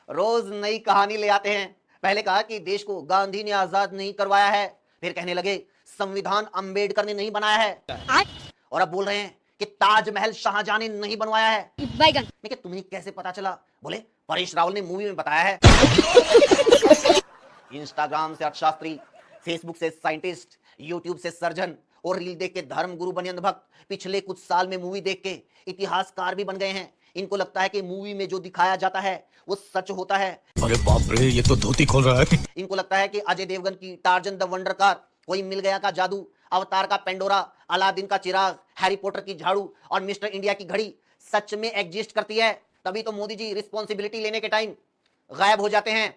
रोज नई कहानी ले आते हैं। पहले कहा कि देश को गांधी ने आजाद नहीं करवाया है, फिर कहने लगे संविधान अंबेडकर ने नहीं बनाया है, और अब बोल रहे हैं कि ताजमहल शाहजहां ने नहीं बनवाया है। मैं कि तुम्हें कैसे पता चला? बोले परेश रावल ने मूवी में बताया है। इंस्टाग्राम से अर्थशास्त्री, फेसबुक से साइंटिस्ट, यूट्यूब से सर्जन और रील देख के धर्म गुरु बने अंधभक्त पिछले कुछ साल में मूवी देख के इतिहासकार भी बन गए हैं। इनको लगता है कि मूवी में जो दिखाया जाता है वो सच होता है। अरे बाप रे, ये तो धोती खोल रहा है। इनको लगता है कि अजय देवगन की टार्जन द वंडर कार, कोई मिल गया का जादू, अवतार का पेंडोरा, अलादीन का चिराग, हैरी पॉटर की झाड़ू और मिस्टर इंडिया की घड़ी सच में एग्जिस्ट करती है। तभी तो मोदी जी रिस्पॉन्सिबिलिटी लेने के टाइम गायब हो जाते हैं।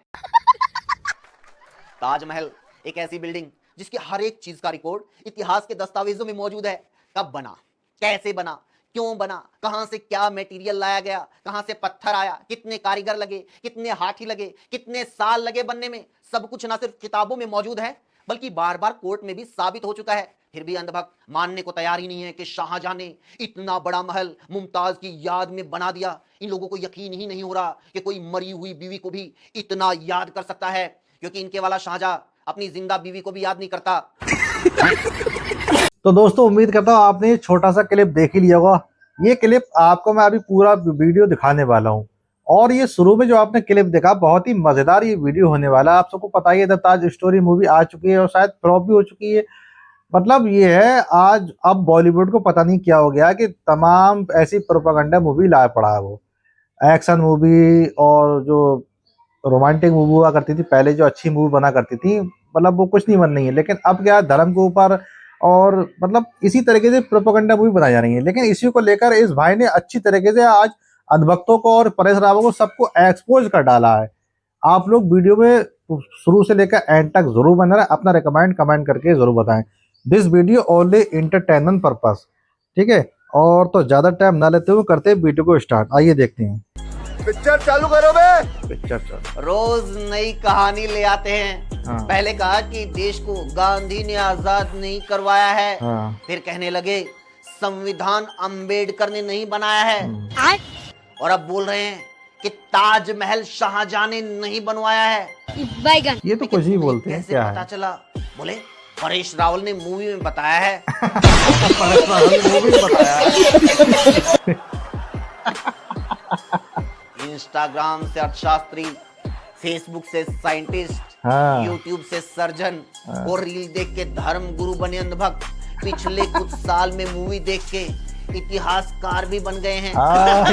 ताजमहल एक ऐसी बिल्डिंग जिसकी हर एक चीज का रिकॉर्ड इतिहास के दस्तावेजों में मौजूद है। कब बना, कैसे बना, क्यों बना, कहां से क्या मटेरियल लाया गया, कहां से पत्थर आया, कितने कारीगर लगे, कितने हाथी लगे, कितने साल लगे बनने में, सब कुछ ना सिर्फ किताबों में मौजूद है बल्कि बार बार कोर्ट में भी साबित हो चुका है। फिर भी अंधभक्त मानने को तैयार ही नहीं है कि शाहजहां ने इतना बड़ा महल मुमताज की याद में बना दिया। इन लोगों को यकीन ही नहीं हो रहा कि कोई मरी हुई बीवी को भी इतना याद कर सकता है, क्योंकि इनके वाला शाहजहां अपनी जिंदा बीवी को भी याद नहीं करता। तो दोस्तों, उम्मीद करता हूँ आपने ये छोटा सा क्लिप देख ही लिया होगा। ये क्लिप आपको मैं अभी पूरा वीडियो दिखाने वाला हूँ, और ये शुरू में जो आपने क्लिप देखा बहुत ही मजेदार ये वीडियो होने वाला है। आप सबको पता ही है, द ताज स्टोरी मूवी आ चुकी है और शायद फ्लॉप भी हो चुकी है। मतलब ये है, आज अब बॉलीवुड को पता नहीं क्या हो गया कि तमाम ऐसी प्रोपेगेंडा मूवी ला पड़ा है। वो एक्शन मूवी और जो रोमांटिक मूवी हुआ करती थी पहले, जो अच्छी मूवी बना करती थी, मतलब वो कुछ नहीं बन रही है। लेकिन अब क्या, धर्म के ऊपर और मतलब इसी तरीके से प्रोपेगेंडा मूवी बनाई जा रही है। लेकिन इसी को लेकर इस भाई ने अच्छी तरीके से आज अंधभक्तों को और परेश रावल को सबको एक्सपोज कर डाला है। आप लोग वीडियो में शुरू से लेकर एंड तक जरूर बना रहे, अपना रिकमेंड कमेंट करके जरूर बताएं। This video only entertainment purpose, ठीक है। और तो ज्यादा टाइम ना लेते हुए करते हैं वीडियो को स्टार्ट। आइए देखते हैं। पिक्चर चालू करो बे। पिक्चर चल। रोज नई कहानी ले आते हैं। हाँ। पहले कहा कि देश को गांधी ने आजाद नहीं करवाया है, हाँ। फिर कहने लगे संविधान अंबेडकर ने नहीं बनाया है, और अब बोल रहे हैं कि ताजमहल शाहजहां ने नहीं बनवाया है। ये तो कुछ ही बोलते हैं, कैसे क्या पता है? चला? बोले परेश रावल ने मूवी में बताया है। परेश रावल ने मूवी में बताया है। इंस्टाग्राम से अर्थशास्त्री, फेसबुक से साइंटिस्ट, हाँ। यूट्यूब से सर्जन और रील देख के धर्म गुरु बने अंधभक्त पिछले कुछ साल में मूवी देख के इतिहासकार भी बन गए हैं।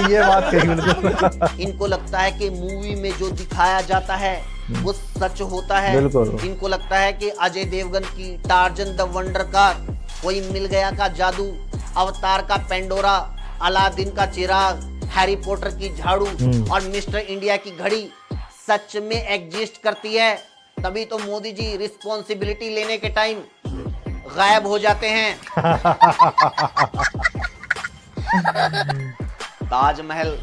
ये बात कही बिल्कुल। इनको लगता है कि मूवी में जो दिखाया जाता है वो सच होता है। बिल्कुल। इनको लगता है कि अजय देवगन की टार्जन द वंडर कार, कोई मिल गया का जादू, अवतार का पेंडोरा, अलादीन का चिराग, हैरी पॉटर की झाड़ू और मिस्टर इंडिया की घड़ी सच में एग्जिस्ट करती है। तभी तो मोदी जी रिस्पॉन्सिबिलिटी लेने के टाइम गायब हो जाते हैं। ताजमहल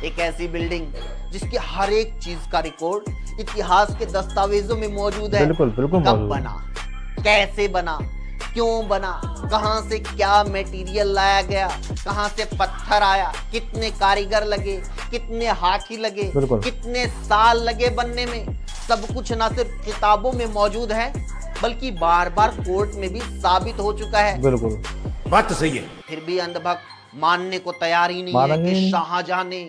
एक ऐसी बिल्डिंग जिसकी हर एक चीज का रिकॉर्ड इतिहास के दस्तावेजों में मौजूद है। बिल्कुल बिल्कुल कब मौजूद। बना, कैसे बना, क्यों बना, कहां से क्या मटेरियल लाया गया, कहां से पत्थर आया, कितने कारीगर लगे, कितने हाथी लगे, बिल्कुल। कितने साल लगे बनने में, सब कुछ ना सिर्फ किताबों में मौजूद है बल्कि बार बार कोर्ट में भी साबित हो चुका है। बिल्कुल बात तो सही है। फिर भी अंधभक्त मानने को तैयार ही नहीं है मानेंगे कि नहीं। शाहजहां ने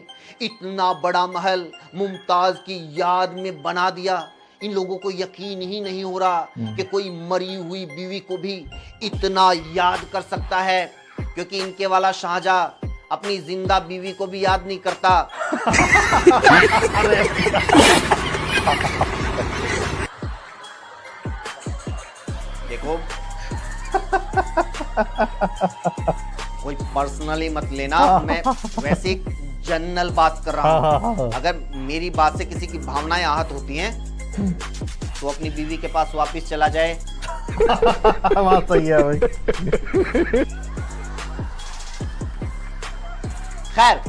इतना बड़ा महल मुमताज की याद में बना दिया। इन लोगों को यकीन ही नहीं हो रहा कि कोई मरी हुई बीवी को भी इतना याद कर सकता है, क्योंकि इनके वाला शाहजहां अपनी जिंदा बीवी को भी याद नहीं करता। देखो, कोई पर्सनली मत लेना, मैं वैसे एक जनरल बात कर रहा हूँ। अगर मेरी बात से किसी की भावनाएं आहत होती हैं तो अपनी बीवी के पास वापस चला जाए। बात सही है भाई। खैर,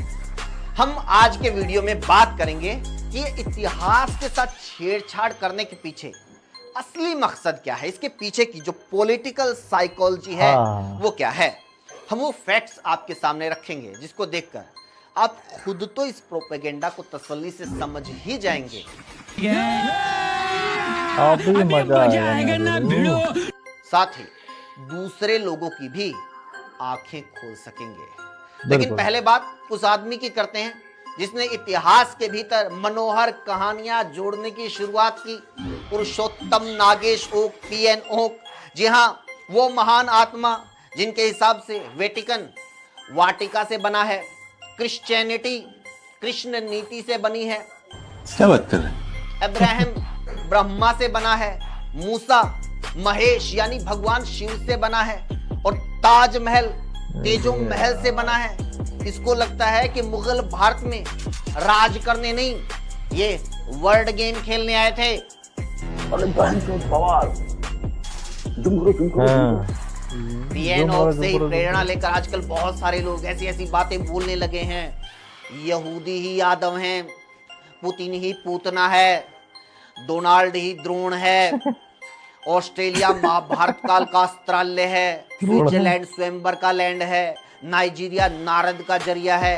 हम आज के वीडियो में बात करेंगे कि ये इतिहास के साथ छेड़छाड़ करने के पीछे असली मकसद क्या है, इसके पीछे की जो पॉलिटिकल साइकोलॉजी है वो क्या है। हम वो फैक्ट्स आपके सामने रखेंगे जिसको देखकर आप खुद तो इस प्रोपेगेंडा को तसल्ली से समझ ही जाएंगे। आप भी मजा आएगा ना भिड़ो। साथ ही दूसरे लोगों की भी आंखें खोल सकेंगे। लेकिन बिल्कुल। पहले बात उस आदमी की करते हैं जिसने इतिहास के भीतर मनोहर कहानियां जोड़ने की शुरुआत की। पुरुषोत्तम नागेश ओक, पीएन ओक। जी हाँ, वो महान आत्मा जिनके हिसाब से वेटिकन वाटिका से बना है, क्रिश्चियनिटी कृष्ण नीति से बनी है, क्या बात कर रहे हैं? अब्राहम ब्रह्मा से बना है, मूसा महेश यानी भगवान शिव से बना है, और ताजमहल तेजो महल से बना है। इसको लगता है कि मुगल भारत में राज करने नहीं, ये वर्ल्ड गेम खेलने आए थे। पीएन ओक से ही प्रेरणा लेकर आजकल बहुत सारे लोग ऐसी ऐसी बातें बोलने लगे हैं। यहूदी ही यादव हैं, पुतिन ही पूतना है, डोनाल्ड ही द्रोण है, ऑस्ट्रेलिया महाभारत काल का अस्त्रालय है, स्विट्जरलैंड स्वयंवर का लैंड है, नाइजीरिया नारद का जरिया है,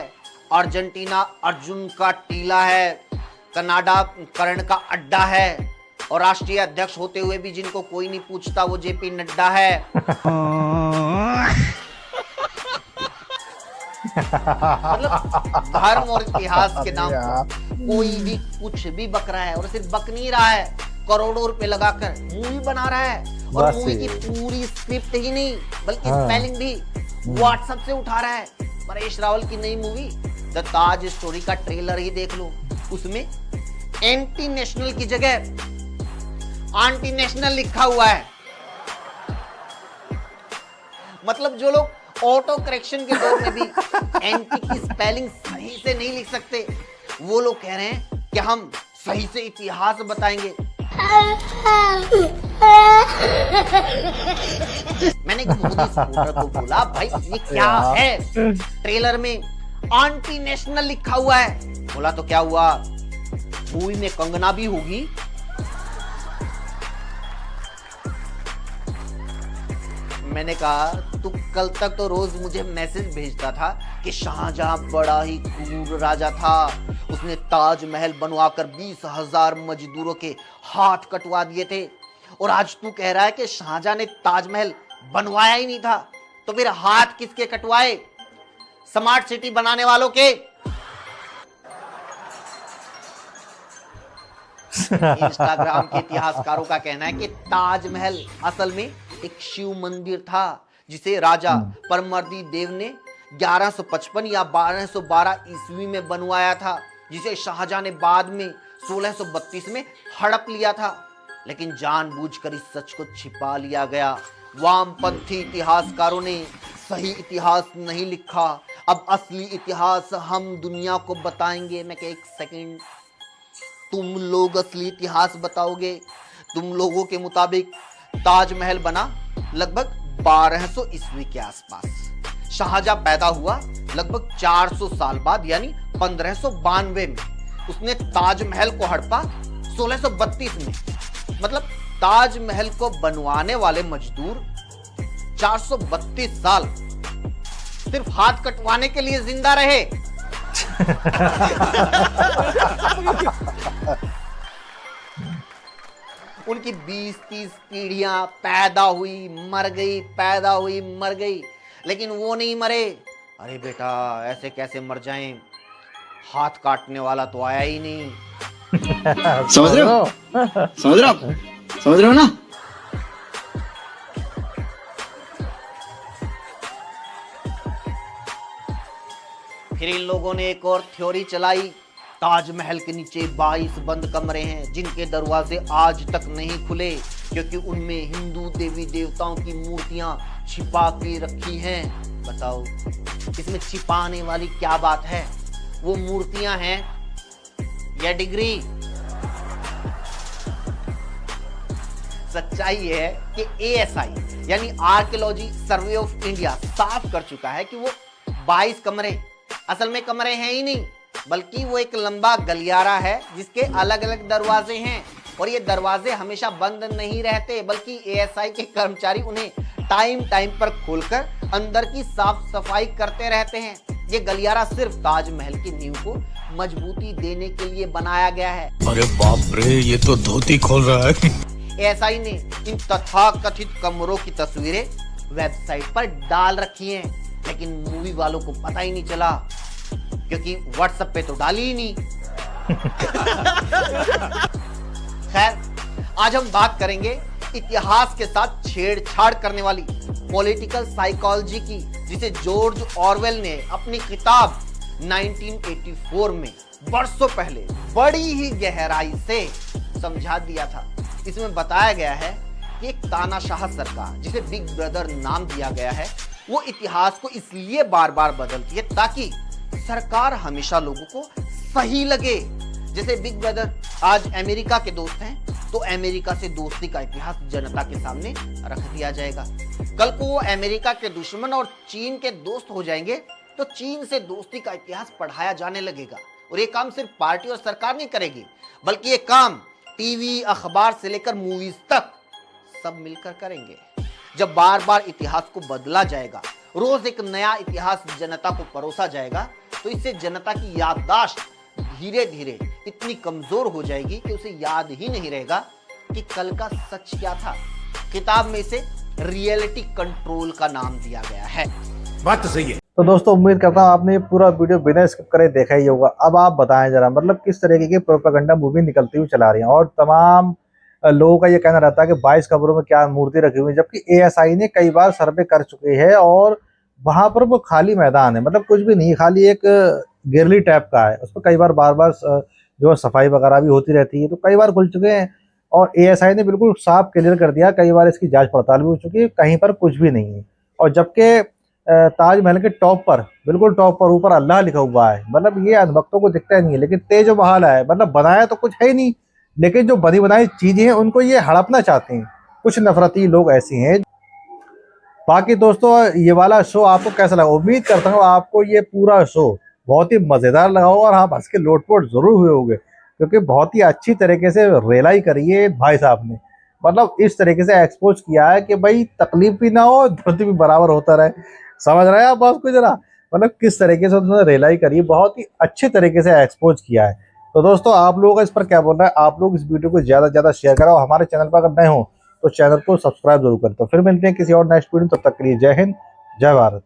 अर्जेंटीना अर्जुन का टीला है, कनाडा कर्ण का अड्डा है, और राष्ट्रीय अध्यक्ष होते हुए भी जिनको कोई नहीं पूछता वो जेपी नड्डा है। मतलब धर्म और इतिहास के नाम पर कोई भी कुछ भी बक रहा है, और सिर्फ बक नहीं रहा है, करोड़ों रुपए लगाकर मूवी बना रहा है, और मूवी की पूरी स्क्रिप्ट ही नहीं बल्कि स्पेलिंग भी व्हाट्सएप से उठा रहा है। परेश रावल की नई मूवी द ताज स्टोरी का ट्रेलर ही देख लो, उसमें एंटी नेशनल की जगह आंटी नेशनल लिखा हुआ है। मतलब जो लोग ऑटो करेक्शन के दौर में भी एंटी की स्पेलिंग सही से नहीं लिख सकते, वो लोग कह रहे हैं कि हम सही से इतिहास बताएंगे। मैंने मोदी सपोर्टर को बोला, भाई ये क्या है? ट्रेलर में एंटी नेशनल लिखा हुआ है। बोला तो क्या हुआ, मूवी में कंगना भी होगी? मैंने कहा तू कल तक तो रोज मुझे मैसेज भेजता था कि शाहजहां बड़ा ही क्रूर राजा था, उसने ताजमहल बनवाकर 20,000 मजदूरों के हाथ कटवा दिए थे, और आज तू कह रहा है कि शाहजहां ने ताजमहल बनवाया ही नहीं था, तो फिर हाथ किसके कटवाए? स्मार्ट सिटी बनाने वालों के। इंस्टाग्राम के इतिहासकारों का कहना है कि ताजमहल असल में एक शिव मंदिर था जिसे राजा परमर्दी देव ने 1155 या 1212 ईस्वी में बनवाया था, जिसे शाहजहां ने बाद में 1632 में हड़प लिया था। लेकिन जानबूझकर इस सच को छिपा लिया गया। वामपंथी इतिहासकारों ने सही इतिहास नहीं लिखा, अब असली इतिहास हम दुनिया को बताएंगे। मैं कहा एक सेकंड, तुम लोग असली इतिहास बताओगे? तुम लोगों के मुताबिक ताजमहल बना लगभग 1200 ईस्वी के आसपास। शाहजहां पैदा हुआ लगभग 400 साल बाद यानी 1592 में। उसने ताजमहल को हड़पा 1632 में। मतलब ताजमहल को बनवाने वाले मजदूर 432 साल सिर्फ हाथ कटवाने के लिए जिंदा रहे। उनकी 20-30 पीढ़ियां पैदा हुई मर गई, पैदा हुई मर गई, लेकिन वो नहीं मरे। अरे बेटा ऐसे कैसे मर जाएं? हाथ काटने वाला तो आया ही नहीं। समझ रहे हो? समझ रहे हो? समझ रहे हो ना? फिर इन लोगों ने एक और थ्योरी चलाई। ताजमहल के नीचे 22 बंद कमरे हैं जिनके दरवाजे आज तक नहीं खुले, क्योंकि उनमें हिंदू देवी देवताओं की मूर्तियां छिपा के रखी हैं। बताओ इसमें छिपाने वाली क्या बात है? वो मूर्तियां हैं या डिग्री? सच्चाई ये है कि ASI यानी आर्कियोलॉजी सर्वे ऑफ इंडिया साफ कर चुका है कि वो 22 कमरे असल में कमरे हैं ही नहीं, बल्कि वो एक लंबा गलियारा है जिसके अलग अलग दरवाजे हैं, और ये दरवाजे हमेशा बंद नहीं रहते, बल्कि ASI के कर्मचारी उन्हें टाइम टाइम पर खोलकर अंदर की साफ सफाई करते रहते हैं। ये गलियारा सिर्फ ताजमहल की नींव को मजबूती देने के लिए बनाया गया है। अरे बाप रे, ये तो धोती खोल रहा है। एएसआई ने इन तथाकथित कमरों की तस्वीरें वेबसाइट पर डाल रखी हैं, लेकिन मूवी वालों को पता ही नहीं चला, क्योंकि व्हाट्सएप पे तो डाली ही नहीं। खैर, आज हम बात करेंगे इतिहास के साथ छेड़छाड़ करने वाली पॉलिटिकल साइकोलॉजी की, जिसे जॉर्ज ऑरवेल ने अपनी किताब 1984 में बरसों पहले बड़ी ही गहराई से समझा दिया था। इसमें बताया गया है कि एक तानाशाह सरकार, जिसे बिग ब्रदर नाम दिया गया है, वो इतिहास को इसलिए बार बार बदलती है ताकि सरकार हमेशा लोगों को सही लगे। जैसे बिग ब्रदर आज अमेरिका के दोस्त हैं, तो अमेरिका से दोस्ती का इतिहास जनता के सामने रख दिया जाएगा। कल को वो अमेरिका के दुश्मन और चीन के दोस्त हो जाएंगे, तो चीन से दोस्ती का इतिहास पढ़ाया जाने लगेगा। और ये काम सिर्फ पार्टी और सरकार नहीं करेगी, बल्कि ये काम टीवी, अखबार से लेकर मूवीज तक सब मिलकर करेंगे। जब बार बार इतिहास को बदला जाएगा, रोज एक नया इतिहास जनता को परोसा जाएगा, तो इससे जनता की याददाश्त धीरे धीरे इतनी कमजोर हो जाएगी कि उसे याद ही नहीं रहेगा कि कल का सच क्या था। किताब में इसे रियलिटी कंट्रोल का नाम दिया गया है। बात तो सही है। तो दोस्तों, उम्मीद करता हूँ आपने ये पूरा वीडियो बिना स्किप करे देखा ही होगा। अब आप बताएं जरा, मतलब किस तरीके की प्रोपेगेंडा मूवी निकलती हुई चला रही है, और तमाम लोगों का ये कहना रहता है कि 22 कब्रों में क्या मूर्ति रखी हुई है, जबकि एएसआई ने कई बार सर्वे कर चुके हैं और वहां पर वो खाली मैदान है, मतलब कुछ भी नहीं, खाली एक गिरली टाइप का है। उस पर कई बार बार जो सफाई वगैरह भी होती रहती है, तो कई बार खुल चुके हैं और एएसआई ने बिल्कुल साफ क्लियर कर दिया। कई बार इसकी जांच पड़ताल भी हो चुकी है, कहीं पर कुछ भी नहीं है। और जबकि ताजमहल के टॉप पर, बिल्कुल टॉप पर ऊपर अल्लाह लिखा हुआ है, मतलब ये अनभक्तों को दिखता नहीं है, लेकिन तेज बहाल है, मतलब बनाया तो कुछ है ही नहीं, लेकिन जो बनी बनाई चीजें हैं उनको ये हड़पना चाहते हैं। कुछ नफरती लोग ऐसे हैं। बाकी दोस्तों, ये वाला शो आपको कैसा लगा? उम्मीद करता हूँ आपको ये पूरा शो बहुत ही मजेदार लगा होगा और आप हंस के लोटपोट जरूर हुए होंगे, क्योंकि बहुत ही अच्छी तरीके से रेलाई करी है भाई साहब ने। मतलब इस तरीके से एक्सपोज किया है कि भाई तकलीफ भी ना हो, दर्द भी बराबर होता रहे। समझ रहे हैं आप बात को जरा? मतलब किस तरीके से उन्होंने रेलाई करी, बहुत ही अच्छे तरीके से एक्सपोज किया है। तो दोस्तों, आप लोगों का इस पर क्या बोलना है? आप लोग इस वीडियो को ज्यादा से ज्यादा शेयर करो। हमारे चैनल पर अगर नए हो तो चैनल को सब्सक्राइब जरूर करें। तो फिर मिलते हैं किसी और नेक्स्ट वीडियो, तब तक के लिए जय हिंद, जय भारत।